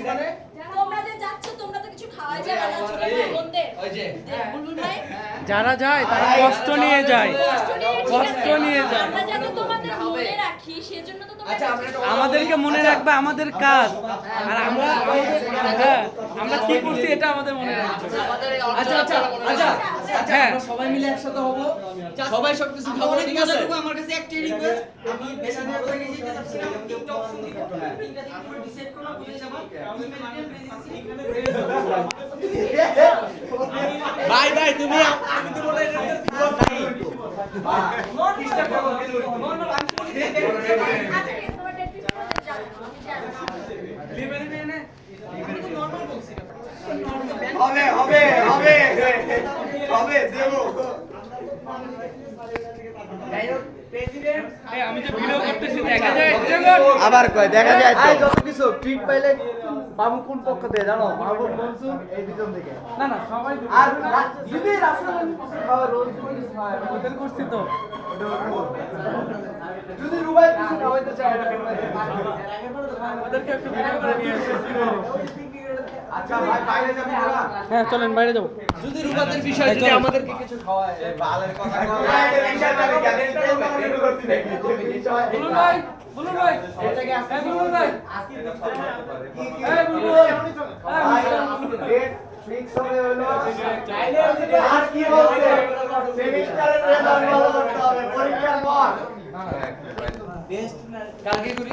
মানে তোমরা যে যাচ্ছ তোমরা তো কিছু খাওয়াই যাবে না ছোট ভাই বোনদের ওই যে বুলবুল ভাই যারা যায় তারা কষ্ট নিয়ে যায়, কষ্ট নিয়ে যায়। আমরা যাতে তোমাদের মনে রাখি সেজন্য তো তোমরা আচ্ছা আমরা আমাদেরকে মনে রাখবে আমাদের কাজ, আর আমরা হ্যাঁ আমরা কি করছি এটা আমাদের মনে রাখবে। আচ্ছা আচ্ছা আচ্ছা আচ্ছা হ্যাঁ। আমরা সবাই মিলে একসাথে হব, সবাই সবকিছু খাবো, ঠিক আছে? আমার কাছে একটা রিকোয়েস্ট, আমি বেশি দিন ধরে নিজে যেতে চাচ্ছি না, তিনটা অপশন দিব, তিনটা দিন করে ডিসাইড করলাম, বুঝে যাবা হিউম্যানিটিয়ান প্রেসিডেন্সি ভাই ভাই তুমি তো বলে চেষ্টা করব হবে হবে হবে হবে দেব। আমি যে ভিডিও করতেছি দেখা যায়, আবার কয় দেখা যায় তো যত কিছু ট্রিট পাইলে বাবু কোন পক্ষ থেকে জানো? বাবু মনসুর এই দুজন থেকে। না না সবাই আর যদি রাস্তা খাওয়া রোজ কিছু খায় ওদের করছি তো। যদি রুবাই কিছু খাওয়াইতে চায় ওদেরকে একটু ভিডিও করে নিয়ে এসেছি। আচ্ছা ভাই বাইরে যাবি না? হ্যাঁ চলেন বাইরে যাবো। যদি রুবাদের বিষয় যদি আমাদেরকে কিছু খাওয়ায় বালের কথা বলুন ভাই, বলুন ভাই, হ্যাঁ বলুন ভাই, হ্যাঁ বলুন, ফিক্স হবে হলো আর কি বলছে সেমিস্টারের রেজাল্ট ভালো করতে হবে পরীক্ষার পর কালকে করি।